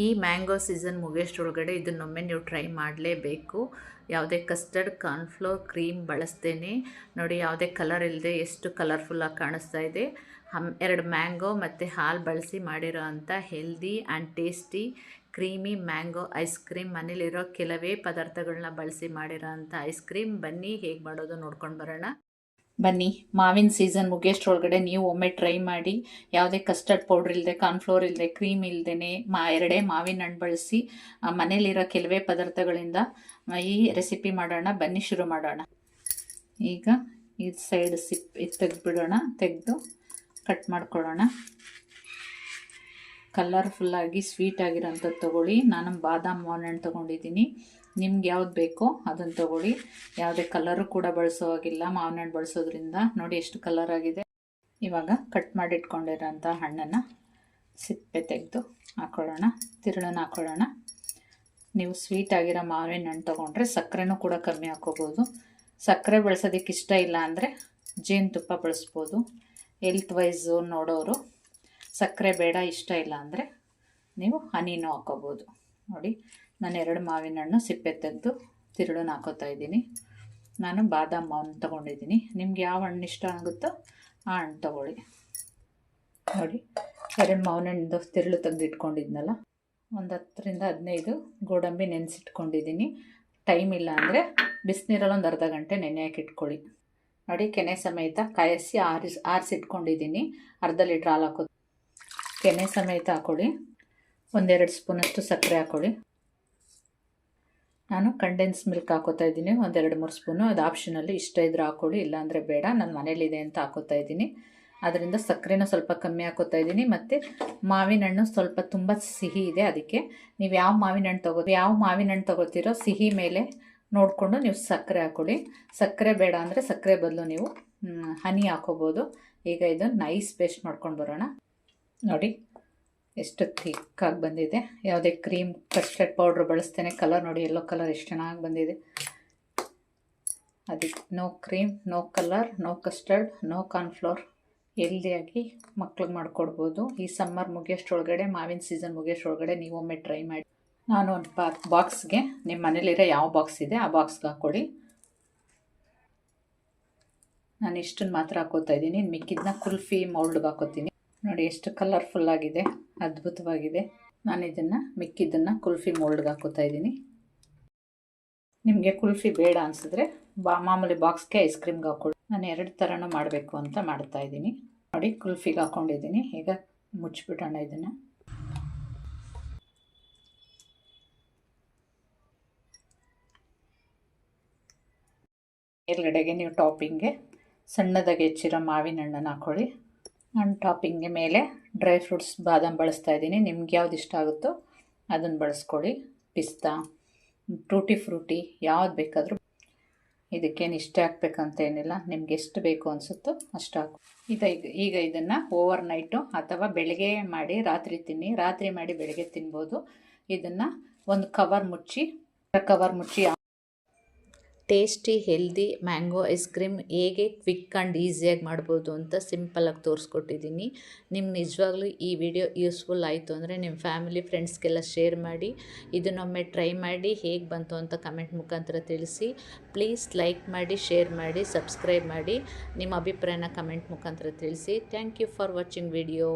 ಈ mango season ಮುಗಿಯೋಷ್ಟರೊಳಗಡೆ ಇದನ್ನೊಮ್ಮೆ ನೀವು try ಮಾಡಲೇಬೇಕು. ಯಾವುದೇ ಕಸ್ಟರ್ಡ್, ಕಾರ್ನ್ಫ್ಲೋರ್, ಕ್ರೀಮ್ ಬಳಸ್ತೇನೆ ನೋಡಿ. ಯಾವುದೇ ಕಲರ್ ಇಲ್ಲದೆ ಎಷ್ಟು ಕಲರ್ಫುಲ್ಲಾಗಿ ಕಾಣಿಸ್ತಾ ಇದೆ. 2 ಮ್ಯಾಂಗೋ ಮತ್ತು ಹಾಲು ಬಳಸಿ ಮಾಡಿರೋ ಅಂಥ healthy and tasty creamy mango ice cream. ಮನೇಲಿರೋ ಕೆಲವೇ ಪದಾರ್ಥಗಳನ್ನ ಬಳಸಿ ಮಾಡಿರೋ ಅಂಥ ಐಸ್ ಕ್ರೀಮ್. ಬನ್ನಿ ಹೇಗೆ ಮಾಡೋದು ನೋಡ್ಕೊಂಡು ಬರೋಣ. ಬನ್ನಿ, ಮಾವಿನ ಸೀಸನ್ ಮುಗಿಯೋಷ್ಟರೊಳಗಡೆ ನೀವು ಒಮ್ಮೆ ಟ್ರೈ ಮಾಡಿ. ಯಾವುದೇ ಕಸ್ಟರ್ಡ್ ಪೌಡ್ರ್ ಇಲ್ಲದೆ, ಕಾರ್ನ್ಫ್ಲೋರ್ ಇಲ್ಲದೆ, ಕ್ರೀಮ್ ಇಲ್ಲದೇ 2 ಮಾವಿನ ಹಣ್ಣು ಬಳಸಿ ಮನೇಲಿರೋ ಕೆಲವೇ ಪದಾರ್ಥಗಳಿಂದ ಈ ರೆಸಿಪಿ ಮಾಡೋಣ. ಬನ್ನಿ ಶುರು ಮಾಡೋಣ. ಈಗ ಈ ಸೈಡ್ ಇದು ತೆಗೆದುಬಿಡೋಣ. ತೆಗೆದು ಕಟ್ ಮಾಡ್ಕೊಳ್ಳೋಣ. ಕಲರ್ಫುಲ್ಲಾಗಿ ಸ್ವೀಟ್ ಆಗಿರೋಂಥದ್ದು ತೊಗೊಳ್ಳಿ. ನಾನು ಬಾದಾಮ್ ಮಾವಿನ ಹಣ್ಣು ತೊಗೊಂಡಿದ್ದೀನಿ. ನಿಮ್ಗೆ ಯಾವ್ದು ಬೇಕೋ ಅದನ್ನು ತೊಗೊಳ್ಳಿ. ಯಾವುದೇ ಕಲರು ಕೂಡ ಬಳಸೋವಾಗಿಲ್ಲ ಮಾವಿನ ಹಣ್ಣು ಬಳಸೋದ್ರಿಂದ. ನೋಡಿ ಎಷ್ಟು ಕಲರ್ ಆಗಿದೆ. ಇವಾಗ ಕಟ್ ಮಾಡಿಟ್ಕೊಂಡಿರೋಂಥ ಹಣ್ಣನ್ನು ಸಿಪ್ಪೆ ತೆಗೆದು ಹಾಕ್ಕೊಳ್ಳೋಣ. ತಿರುಳನ್ನು ಹಾಕ್ಕೊಳ್ಳೋಣ. ನೀವು ಸ್ವೀಟ್ ಆಗಿರೋ ಮಾವಿನ ಹಣ್ಣು ತೊಗೊಂಡ್ರೆ ಸಕ್ಕರೆನೂ ಕೂಡ ಕಮ್ಮಿ ಹಾಕ್ಕೋಬೋದು. ಸಕ್ಕರೆ ಬಳಸೋದಕ್ಕೆ ಇಷ್ಟ ಇಲ್ಲ ಅಂದರೆ ಜೇನುತುಪ್ಪ ಬಳಸ್ಬೋದು. ಹೆಲ್ತ್ ವೈಸು ನೋಡೋರು ಸಕ್ಕರೆ ಬೇಡ ಇಷ್ಟ ಇಲ್ಲ ಅಂದರೆ ನೀವು ಹನಿನೂ ಹಾಕ್ಕೋಬೋದು. ನೋಡಿ, ನಾನು 2 ಮಾವಿನ ಹಣ್ಣು ಸಿಪ್ಪೆ ತೆಗೆದು ತಿರುಳನ್ನು ಹಾಕೋತಾ ಇದ್ದೀನಿ. ನಾನು ಬಾದಾಮ್ ಮಾವಿನ ತೊಗೊಂಡಿದ್ದೀನಿ. ನಿಮ್ಗೆ ಯಾವ ಹಣ್ಣು ಇಷ್ಟ ಆಗುತ್ತೋ ಆ ಹಣ್ಣು ತೊಗೊಳ್ಳಿ. ನೋಡಿ, 2 ಮಾವಿನ ಹಣ್ಣು ತಿರುಳು ತೆಗೆದಿಟ್ಕೊಂಡಿದ್ನಲ್ಲ, ಒಂದು 10ರಿಂದ 15 ಗೋಡಂಬಿ ನೆನೆಸಿಟ್ಕೊಂಡಿದ್ದೀನಿ. ಟೈಮ್ ಇಲ್ಲ ಅಂದರೆ ಬಿಸಿನೀರಲ್ಲಿ ಒಂದು ಅರ್ಧ ಗಂಟೆ ನೆನೆ ಹಾಕಿಟ್ಕೊಳ್ಳಿ. ನೋಡಿ, ಕೆನೆ ಸಮೇತ ಕಾಯಿಸಿ ಆರಿಸಿಟ್ಕೊಂಡಿದ್ದೀನಿ. ಅರ್ಧ ಲೀಟ್ರ್ ಹಾಲು ಹಾಕೋ, ಕೆನೆ ಸಮೇತ ಹಾಕ್ಕೊಳ್ಳಿ. 1-2 ಸ್ಪೂನಷ್ಟು ಸಕ್ಕರೆ ಹಾಕ್ಕೊಳ್ಳಿ. ನಾನು ಕಂಡೆನ್ಸ್ ಮಿಲ್ಕ್ ಹಾಕೋತಾ ಇದ್ದೀನಿ, 1-2-3 ಸ್ಪೂನು. ಅದು ಆಪ್ಷನಲ್ಲಿ, ಇಷ್ಟ ಇದ್ರೆ ಹಾಕ್ಕೊಳ್ಳಿ, ಇಲ್ಲಾಂದರೆ ಬೇಡ. ನನ್ನ ಮನೇಲಿದೆ ಅಂತ ಹಾಕೋತಾ ಇದ್ದೀನಿ. ಅದರಿಂದ ಸಕ್ಕರೆನೂ ಸ್ವಲ್ಪ ಕಮ್ಮಿ ಹಾಕೋತಾ ಇದ್ದೀನಿ. ಮತ್ತು ಮಾವಿನ ಹಣ್ಣು ಸ್ವಲ್ಪ ತುಂಬ ಸಿಹಿ ಇದೆ, ಅದಕ್ಕೆ ನೀವು ಯಾವ ಮಾವಿನ ಹಣ್ಣು ತೊಗೋತೀರೋ ಸಿಹಿ ಮೇಲೆ ನೋಡಿಕೊಂಡು ನೀವು ಸಕ್ಕರೆ ಹಾಕ್ಕೊಳ್ಳಿ. ಸಕ್ಕರೆ ಬೇಡ ಅಂದರೆ ಸಕ್ಕರೆ ಬದಲು ನೀವು ಹನಿ ಹಾಕೋಬೋದು. ಈಗ ಇದು ನೈಸ್ ಪೇಸ್ಟ್ ಮಾಡ್ಕೊಂಡು ಬರೋಣ. ನೋಡಿ ಎಷ್ಟು ಥಿಕ್ಕಾಗಿ ಬಂದಿದೆ. ಯಾವುದೇ ಕ್ರೀಮ್, ಕಸ್ಟರ್ಡ್ ಪೌಡ್ರ್ ಬಳಸ್ತೇನೆ. ಕಲರ್ ನೋಡಿ, ಯೆಲ್ಲೋ ಕಲರ್ ಎಷ್ಟು ಚೆನ್ನಾಗಿ ಬಂದಿದೆ. ಅದಕ್ಕೆ no cream, no colour, no custard, no cornflour. ಹೆಲ್ದಿಯಾಗಿ ಮಕ್ಳಿಗೆ ಮಾಡಿಕೊಡ್ಬೋದು. ಈ ಸಮ್ಮರ್ ಮುಗಿಯೋಷ್ಟರೊಳಗಡೆ, ಮಾವಿನ ಸೀಸನ್ ಮುಗಿಯೋಷ್ಟರೊಳಗಡೆ ನೀವು ಒಮ್ಮೆ ಟ್ರೈ ಮಾಡಿ. ನಾನು ಒಂದು ಬಾಕ್ಸ್ಗೆ, ನಿಮ್ಮ ಮನೇಲಿರೋ ಯಾವ ಬಾಕ್ಸ್ ಇದೆ ಆ ಬಾಕ್ಸ್ಗೆ ಹಾಕ್ಕೊಳ್ಳಿ. ನಾನು ಇಷ್ಟನ್ನು ಮಾತ್ರ ಹಾಕೋತಾ ಇದ್ದೀನಿ. ಮಿಕ್ಕಿದ್ದನ್ನ ಕುಲ್ಫಿ ಮೌಲ್ಡ್ಗೆ ಹಾಕೋತೀನಿ. ನೋಡಿ ಎಷ್ಟು ಕಲರ್ಫುಲ್ಲಾಗಿದೆ, ಅದ್ಭುತವಾಗಿದೆ. ನಾನು ಇದನ್ನು ಮಿಕ್ಕಿದ್ದನ್ನು ಕುಲ್ಫಿ ಮೋಲ್ಡ್ಗೆ ಹಾಕೋತಾ ಇದ್ದೀನಿ. ನಿಮಗೆ ಕುಲ್ಫಿ ಬೇಡ ಅನಿಸಿದ್ರೆ ಮಾಮೂಲಿ ಬಾಕ್ಸ್ಗೆ ಐಸ್ ಕ್ರೀಮ್ಗೆ ಹಾಕ್ಕೊಳ್ಳಿ. ನಾನು 2 ಥರನೂ ಮಾಡಬೇಕು ಅಂತ ಮಾಡ್ತಾ ಇದ್ದೀನಿ. ನೋಡಿ, ಕುಲ್ಫಿಗೆ ಹಾಕ್ಕೊಂಡಿದ್ದೀನಿ. ಈಗ ಮುಚ್ಚಿಬಿಡೋಣ ಇದನ್ನು. ಮೇಲ್ಗಡೆಗೆ ನೀವು ಟಾಪಿಂಗ್ಗೆ ಸಣ್ಣದಾಗಿ ಹೆಚ್ಚಿರೋ ಮಾವಿನ ಹಣ್ಣನ್ನು ಹಾಕ್ಕೊಳ್ಳಿ. ನಾನು ಟಾಪಿಂಗ್ಗೆ ಮೇಲೆ ಡ್ರೈ ಫ್ರೂಟ್ಸ್, ಬಾದಾಮ್ ಬಳಸ್ತಾ ಇದ್ದೀನಿ. ನಿಮ್ಗೆ ಯಾವ್ದು ಇಷ್ಟ ಆಗುತ್ತೋ ಅದನ್ನು ಬಳಸ್ಕೊಳ್ಳಿ. ಪಿಸ್ತಾ, ಟೂಟಿ ಫ್ರೂಟಿ ಯಾವ್ದು ಬೇಕಾದರೂ. ಇದಕ್ಕೇನು ಇಷ್ಟ ಹಾಕ್ಬೇಕಂತ ಏನಿಲ್ಲ, ನಿಮ್ಗೆ ಎಷ್ಟು ಬೇಕು ಅನಿಸುತ್ತೋ ಅಷ್ಟು ಹಾಕು. ಈಗ ಇದನ್ನು ಓವರ್ ನೈಟು ಅಥವಾ ಬೆಳಗ್ಗೆ ಮಾಡಿ ರಾತ್ರಿ ತಿನ್ನಿ. ರಾತ್ರಿ ಮಾಡಿ ಬೆಳಗ್ಗೆ ತಿನ್ಬೋದು. ಇದನ್ನು ಒಂದು ಕವರ್ ಮುಚ್ಚಿ tasty healthy mango ice cream ಹೇಗೆ ಕ್ವಿಕ್ ಆ್ಯಂಡ್ ಈಸಿಯಾಗಿ ಮಾಡ್ಬೋದು ಅಂತ ಸಿಂಪಲಾಗಿ ತೋರಿಸ್ಕೊಟ್ಟಿದ್ದೀನಿ. ನಿಮ್ಗೆ ನಿಜವಾಗ್ಲೂ ಈ ವಿಡಿಯೋ ಯೂಸ್ಫುಲ್ ಆಯಿತು ಅಂದರೆ ನಿಮ್ಮ ಫ್ಯಾಮಿಲಿ ಫ್ರೆಂಡ್ಸ್ಗೆಲ್ಲ ಶೇರ್ ಮಾಡಿ. ಇದನ್ನೊಮ್ಮೆ ಟ್ರೈ ಮಾಡಿ ಹೇಗೆ ಬಂತು ಅಂತ ಕಮೆಂಟ್ ಮುಖಾಂತರ ತಿಳಿಸಿ. ಪ್ಲೀಸ್ ಲೈಕ್ ಮಾಡಿ, ಶೇರ್ ಮಾಡಿ, ಸಬ್ಸ್ಕ್ರೈಬ್ ಮಾಡಿ. ನಿಮ್ಮ ಅಭಿಪ್ರಾಯನ ಕಮೆಂಟ್ ಮುಖಾಂತರ ತಿಳಿಸಿ. Thank you for watching video.